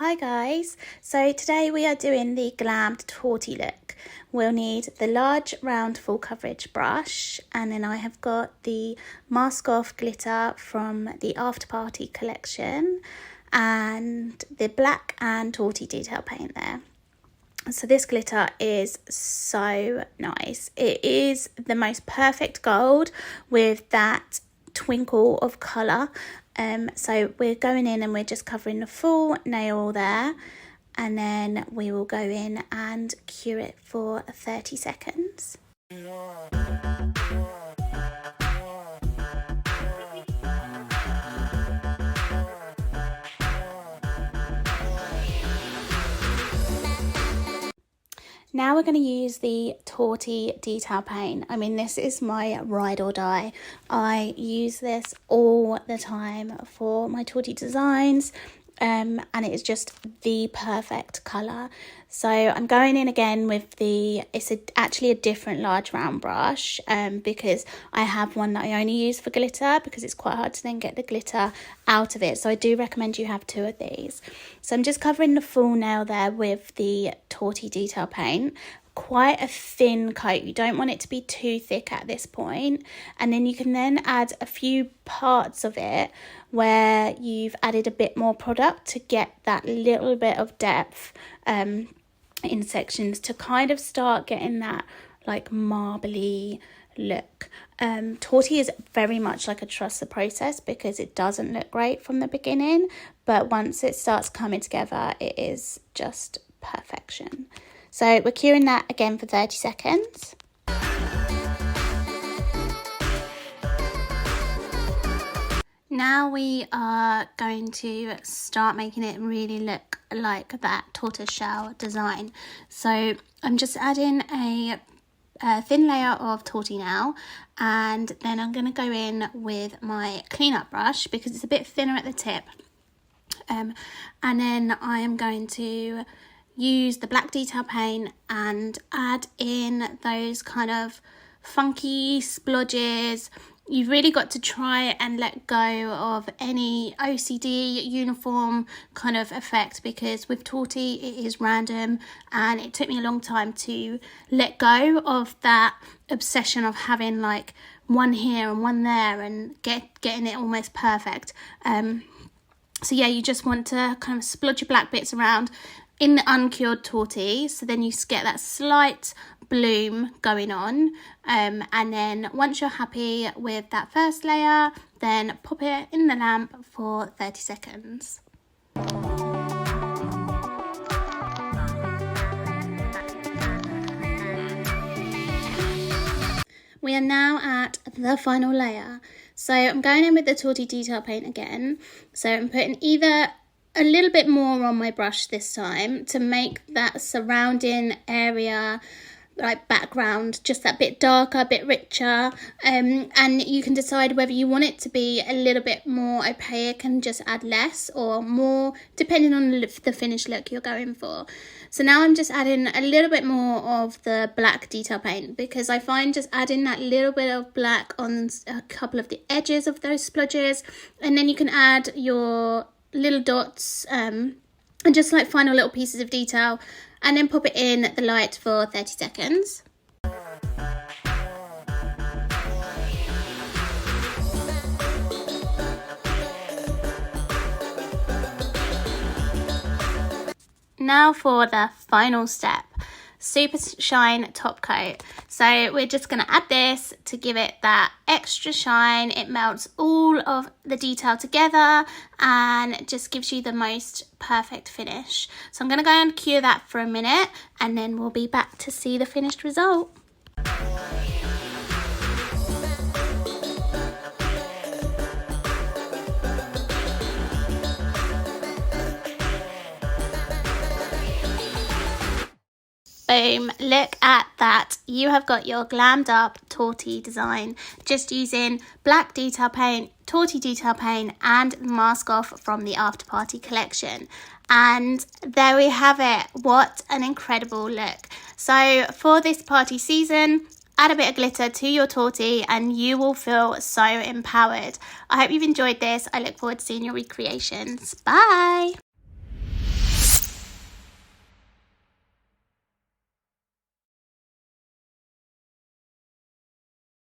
Hi guys, so today we are doing the glammed torty look. We'll need the large round full coverage brush, and then I have got the Mask Off glitter from the After Party collection and the black and torty detail paint there. So this glitter is so nice. It is the most perfect gold with that twinkle of colour. So we're going in and we're just covering the full nail there, and then we will go in and cure it for 30 seconds. Now we're going to use the Torty detail paint. I mean, this is my ride or die. I use this all the time for my Torty designs, and it is just the perfect colour. So I'm going in again with actually a different large round brush, because I have one that I only use for glitter because it's quite hard to then get the glitter out of it. So I do recommend you have two of these. So I'm just covering the full nail there with the Torty detail paint. Quite a thin coat. You don't want it to be too thick at this point, and then you can then add a few parts of it where you've added a bit more product to get that little bit of depth in sections to kind of start getting that like marbly look. Torty is very much like a trust the process because it doesn't look great from the beginning, but once it starts coming together, it is just perfection. So we're curing that again for 30 seconds. Now we are going to start making it really look like that tortoiseshell design. So I'm just adding a thin layer of Torty now, and then I'm going to go in with my cleanup brush because it's a bit thinner at the tip. And then I am going to use the black detail paint and add in those kind of funky splodges. You've really got to try and let go of any OCD uniform kind of effect, because with Torty it is random, and it took me a long time to let go of that obsession of having like one here and one there and getting it almost perfect. So yeah, you just want to kind of splodge your black bits around in the uncured Torty, so then you get that slight bloom going on, and then once you're happy with that first layer, then pop it in the lamp for 30 seconds. We are now at the final layer. So I'm going in with the Torty detail paint again. So I'm putting either a little bit more on my brush this time to make that surrounding area, like background, just that bit darker, a bit richer, and you can decide whether you want it to be a little bit more opaque and just add less or more, depending on the finished look you're going for. So now I'm just adding a little bit more of the black detail paint, because I find just adding that little bit of black on a couple of the edges of those splodges, and then you can add your little dots and just like final little pieces of detail, and then pop it in the light for 30 seconds. Now for the final step, super shine top coat. So we're just going to add this to give it that extra shine. It melts all of the detail together and just gives you the most perfect finish. So I'm going to go and cure that for a minute, and then we'll be back to see the finished result. Boom, look at that. You have got your glammed up Torty design just using black detail paint, Torty detail paint and Mask Off from the After Party collection. And there we have it. What an incredible look. So for this party season, add a bit of glitter to your Torty and you will feel so empowered. I hope you've enjoyed this. I look forward to seeing your recreations. Bye.